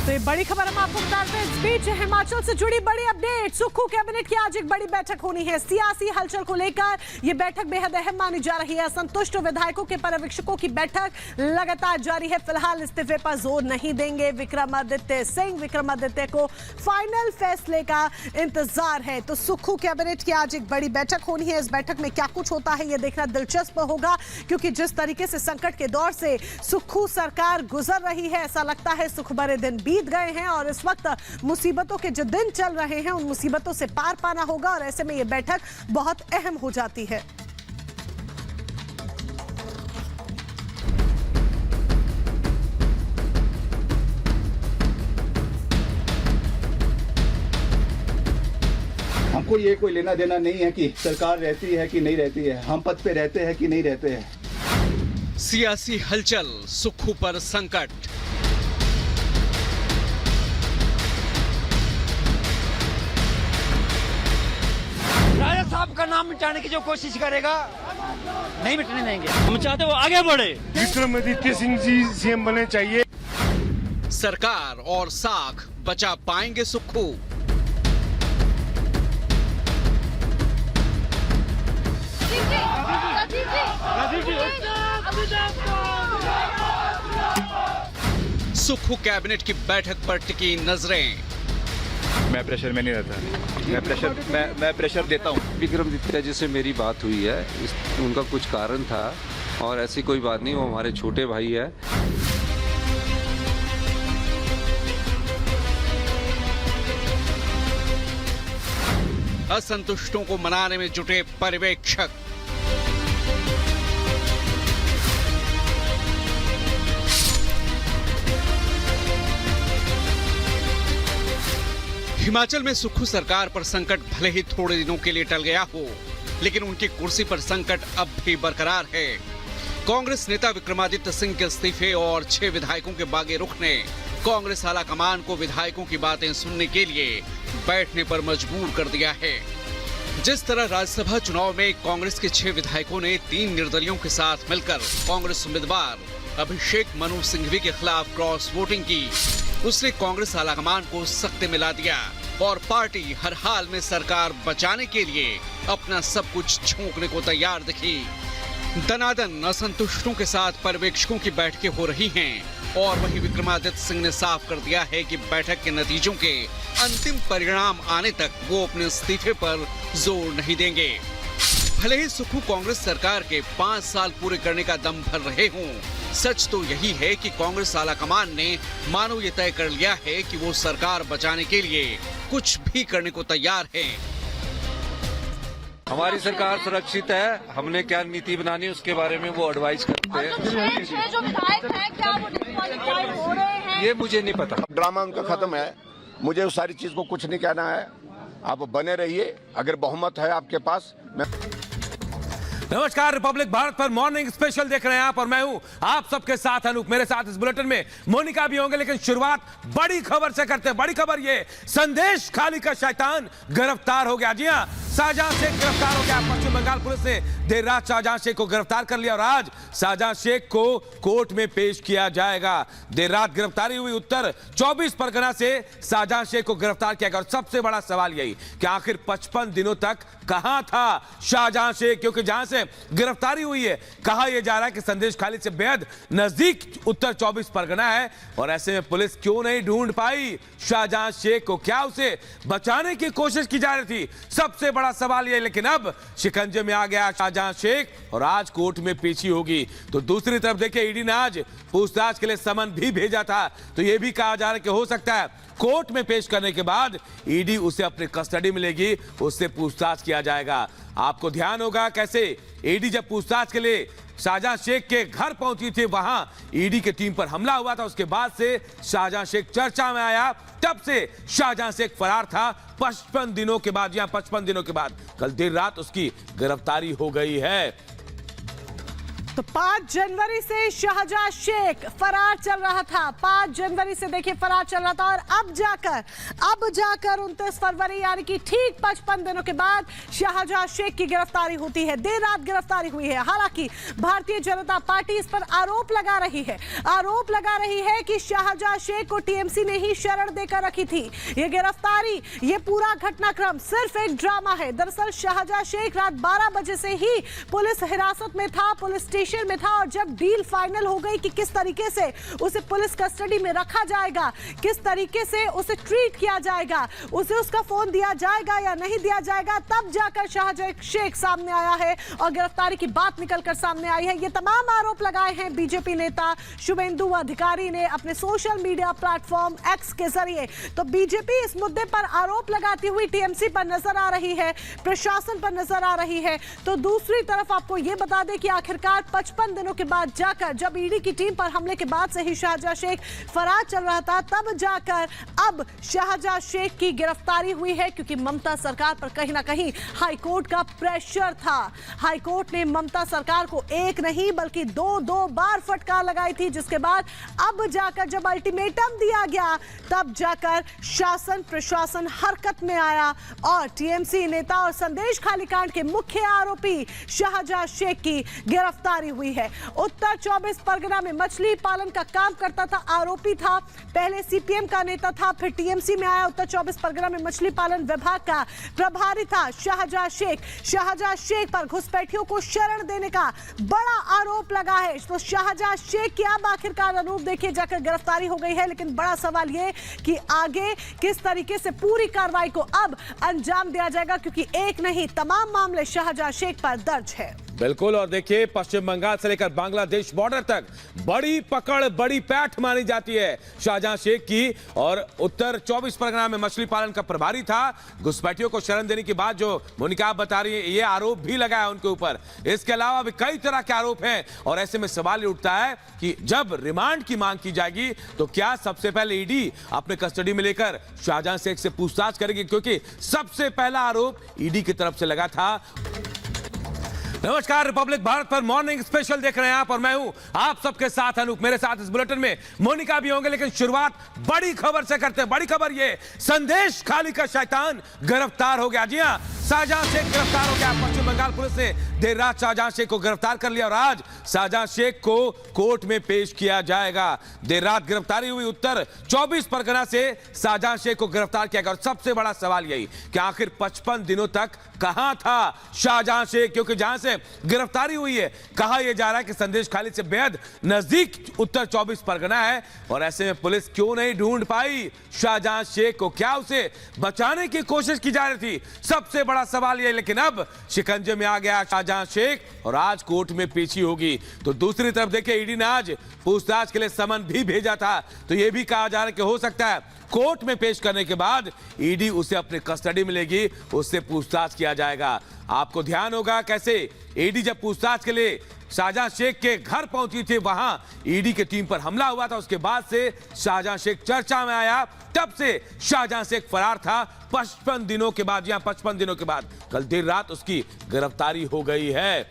तो ये बड़ी खबर हम आपको बता रहे हैं। इस बीच हिमाचल से जुड़ी बड़ी अपडेट। सुक्खू कैबिनेट की आज एक बड़ी बैठक होनी है। सियासी हलचल को लेकर ये बैठक बेहद अहम मानी जा रही है। असंतुष्ट विधायकों के पर्यवेक्षकों की बैठक लगातार जारी है। फिलहाल इस्तीफे पर जोर नहीं देंगे विक्रमादित्य सिंह। विक्रमादित्य को फाइनल फैसले का इंतजार है। तो सुक्खू कैबिनेट की आज एक बड़ी बैठक होनी है। इस बैठक में क्या कुछ होता है ये देखना दिलचस्प होगा, क्योंकि जिस तरीके से संकट के दौर से सुक्खू सरकार गुजर रही है, ऐसा लगता है सुख भरे दिन बीत गए हैं और इस वक्त मुसीबतों के जो दिन चल रहे हैं उन मुसीबतों से पार पाना होगा और ऐसे में यह बैठक बहुत अहम हो जाती है। हमको ये कोई लेना देना नहीं है कि सरकार रहती है कि नहीं रहती है, हम पद पे रहते हैं कि नहीं रहते हैं। सियासी हलचल, सुक्खू पर संकट। राजा साहब का नाम मिटाने की जो कोशिश करेगा, नहीं मिटने देंगे। हम चाहते वो आगे बढ़े। विक्रमादित्य सिंह जी सीएम बने चाहिए। सरकार और साख बचा पाएंगे सुक्खू? सुक्खू कैबिनेट की बैठक पर टिकी नजरें। मैं प्रेशर में नहीं रहता, मैं प्रेशर देता हूँ। विक्रमादित्य जी से मेरी बात हुई है, उनका कुछ कारण था और ऐसी कोई बात नहीं, वो हमारे छोटे भाई है। असंतुष्टों को मनाने में जुटे पर्यवेक्षक। हिमाचल में सुक्खू सरकार पर संकट भले ही थोड़े दिनों के लिए टल गया हो, लेकिन उनकी कुर्सी पर संकट अब भी बरकरार है। कांग्रेस नेता विक्रमादित्य सिंह के इस्तीफे और 6 विधायकों के बागी रुख ने कांग्रेस आलाकमान को विधायकों की बातें सुनने के लिए बैठने पर मजबूर कर दिया है। जिस तरह राज्यसभा चुनाव में कांग्रेस के 6 विधायकों ने 3 निर्दलियों के साथ मिलकर कांग्रेस उम्मीदवार अभिषेक मनु सिंघवी के खिलाफ क्रॉस वोटिंग की, उसने कांग्रेस आलाकमान को सख्ते में ला दिया और पार्टी हर हाल में सरकार बचाने के लिए अपना सब कुछ झोंकने को तैयार दिखी। दनादन असंतुष्टों के साथ पर्यवेक्षकों की बैठकें हो रही हैं और वहीं विक्रमादित्य सिंह ने साफ कर दिया है कि बैठक के नतीजों के अंतिम परिणाम आने तक वो अपने इस्तीफे पर जोर नहीं देंगे। भले ही सुक्खू कांग्रेस सरकार के 5 साल पूरे करने का दम भर रहे हों, सच तो यही है कि कांग्रेस आलाकमान ने मानो ये तय कर लिया है कि वो सरकार बचाने के लिए कुछ भी करने को तैयार है। हमारी सरकार सुरक्षित है, हमने क्या नीति बनानी उसके बारे में वो एडवाइस करते हैं। जो विधायक हैं क्या वो डिस्क्वालीफाइड हो रहे हैं? ये मुझे नहीं पता। ड्रामा उनका खत्म है, मुझे उस सारी चीज को कुछ नहीं कहना है। आप बने रहिए, अगर बहुमत है आपके पास। नमस्कार, रिपब्लिक भारत पर मॉर्निंग स्पेशल देख रहे हैं आप और मैं हूं आप सबके साथ अनूप। मेरे साथ इस बुलेटिन में मोनिका भी होंगे, लेकिन शुरुआत बड़ी खबर से करते हैं। बड़ी खबर ये, संदेश खाली का शैतान गिरफ्तार हो गया। जी हां, शाहजहां शेख गिरफ्तार हो गया। पश्चिम बंगाल पुलिस ने देर रात शाहजहां शेख को गिरफ्तार कर लिया और आज शाहजहां शेख को कोर्ट में पेश किया जाएगा। देर रात गिरफ्तारी हुई। उत्तर 24 परगना से शाहजहां शेख को गिरफ्तार किया गया और सबसे बड़ा सवाल यही कि आखिर 55 दिनों तक कहां था शाहजहां शेख, क्योंकि जहां से गिरफ्तारी हुई है कहा यह जा रहा है कि संदेश खाली से बेहद नजदीक उत्तर 24 परगना है और ऐसे में पुलिस क्यों नहीं ढूंढ पाई शाहजहां शेख को? क्या उसे बचाने की कोशिश की जा रही थी? सबसे बड़ा सवाल यह। लेकिन अब शिकंजे में आ गया शाहजहां शेख और आज कोर्ट में पेशी होगी। तो दूसरी तरफ देखिए, ईडी ने आज पूछताछ के लिए समन भी भेजा था। तो यह भी कहा जा रहा है कि हो सकता है कोर्ट में पेश करने के बाद ईडी उसे अपनी कस्टडी में लेगी, उससे पूछताछ किया जाएगा। आपको ध्यान होगा कैसे ईडी जब पूछताछ के लिए शाहजहां शेख के घर पहुंची थी, वहां ईडी की टीम पर हमला हुआ था। उसके बाद से शाहजहां शेख चर्चा में आया, तब से शाहजहां शेख फरार था। 55 दिनों के बाद, यहां 55 दिनों के बाद कल देर रात उसकी गिरफ्तारी हो गई है। तो 5 जनवरी से शाहजहां शेख फरार चल रहा था। 5 जनवरी से देखिए फरार चल रहा था और अब जाकर 29 फरवरी यानी कि ठीक 55 दिनों के बाद शाहजहां शेख की गिरफ्तारी होती है। देर रात गिरफ्तारी हुई है। हालांकि भारतीय जनता पार्टी इस पर आरोप लगा रही है कि शाहजहां शेख को टीएमसी ने ही शरण देकर रखी थी। ये गिरफ्तारी, ये पूरा घटनाक्रम सिर्फ एक ड्रामा है। दरअसल शाहजहां शेख रात 12 बजे से ही पुलिस हिरासत में था, पुलिस स्टेशन में था और जब डील फाइनल हो गई कि किस तरीके से उसे पुलिस कस्टडी में रखा जाएगा, किस तरीके से उसे ट्रीट किया जाएगा, उसे उसका फोन दिया जाएगा या नहीं दिया जाएगा, तब जाकर शाहजहां शेख सामने आया है और गिरफ्तारी की बात निकलकर सामने आई है। ये तमाम आरोप लगाए हैं बीजेपी नेता शुभेंदु अधिकारी ने अपने सोशल मीडिया प्लेटफॉर्म एक्स के जरिए। तो बीजेपी इस मुद्दे पर आरोप लगाती हुई टीएमसी पर नजर आ रही है, प्रशासन पर नजर आ रही है। तो दूसरी तरफ आपको यह बता दें कि आखिरकार 55 दिनों के बाद जाकर, जब ईडी की टीम पर हमले के बाद से ही शाहजहां शेख फरार चल रहा था, तब जाकर अब शाहजहां शेख की गिरफ्तारी हुई है, क्योंकि ममता सरकार पर कहीं ना कहीं हाईकोर्ट का प्रेशर था। हाईकोर्ट ने ममता सरकार को एक नहीं बल्कि दो बार फटकार लगाई थी, जिसके बाद अब जाकर जब अल्टीमेटम दिया गया तब जाकर शासन प्रशासन हरकत में आया और टीएमसी नेता और संदेश खाली कांड के मुख्य आरोपी शाहजहां शेख की गिरफ्तारी हुई है। उत्तर 24 परगना में मछली पालन का काम करता था, आरोपी था, पहले सीपीएम का नेता था, फिर टीएमसी में आया। उत्तर 24 परगना में मछली पालन विभाग का प्रभारी था शाहजहां शेख। शाहजहां शेख पर घुसपैठियों को शरण देने का बड़ा आरोप लगा है। तो शाहजहां शेख की अब आखिरकार अनुरूप देखिए जाकर गिरफ्तारी हो गई है, लेकिन बड़ा सवाल यह कि आगे किस तरीके से पूरी कार्रवाई को अब अंजाम दिया जाएगा, क्योंकि एक नहीं तमाम मामले शाहजहां शेख पर दर्ज है। बिल्कुल, और देखिए पश्चिम बंगाल से लेकर बांग्लादेश बॉर्डर तक बड़ी पकड़, बड़ी पैठ मानी जाती है शाहजहां शेख की। और उत्तर 24 परगना में मछली पालन का प्रभारी था, घुसपैठियों को शरण देने के बाद जो मोनिका बता रही है, ये आरोप भी लगाया उनके ऊपर। इसके अलावा भी कई तरह के आरोप हैं और ऐसे में सवाल ये उठता है कि जब रिमांड की मांग की जाएगी तो क्या सबसे पहले ईडी अपने कस्टडी में लेकर शाहजहां शेख से पूछताछ करेगी, क्योंकि सबसे पहला आरोप ईडी की तरफ से लगा था। नमस्कार, रिपब्लिक भारत पर मॉर्निंग स्पेशल देख रहे हैं आप और मैं हूं आप सबके साथ अनूप। मेरे साथ इस बुलेटिन में मोनिका भी होंगे, लेकिन शुरुआत बड़ी खबर से करते हैं। बड़ी खबर ये, संदेश खाली का शैतान गिरफ्तार हो गया। जी हां, शाहजहां शेख गिरफ्तार हो गया। पश्चिम बंगाल पुलिस ने देर रात शाहजहां शेख को गिरफ्तार कर लिया और आज शाहजहां शेख को कोर्ट में पेश किया जाएगा। देर रात गिरफ्तारी हुई, उत्तर 24 परगना से शाहजहां शेख को गिरफ्तार किया गया। और सबसे बड़ा सवाल यही कि आखिर 55 दिनों तक कहां था शाहजहां शेख, क्योंकि जहां से गिरफ्तारी हुई है कहा यह जा रहा है कि संदेश खाली से बेहद नजदीक उत्तर 24 परगना है और ऐसे में पुलिस क्यों नहीं ढूंढ पाई शाहजहां शेख को? क्या उसे बचाने की कोशिश की जा रही थी? सबसे बड़ा सवाल यह। लेकिन अब शिकंजे में आ गया शाहजहां शेख और आज कोर्ट में पेशी होगी। तो दूसरी तरफ देखिए, ईडी ने आज पूछताछ के लिए समन भी भेजा था, तो यह भी कहा जा रहा है कि हो सकता है कोर्ट में पेश करने के बाद ईडी उसे अपने कस्टडी में लेगी, उससे पूछताछ किया जाएगा। आपको ध्यान होगा कैसे ईडी जब पूछताछ के लिए शाहजहां शेख के घर पहुंची थी, वहां ईडी की टीम पर हमला हुआ था। उसके बाद से शाहजहां शेख चर्चा में आया, तब से शाहजहां शेख फरार था। 55 दिनों के बाद, यहां 55 दिनों के बाद कल देर रात उसकी गिरफ्तारी हो गई है।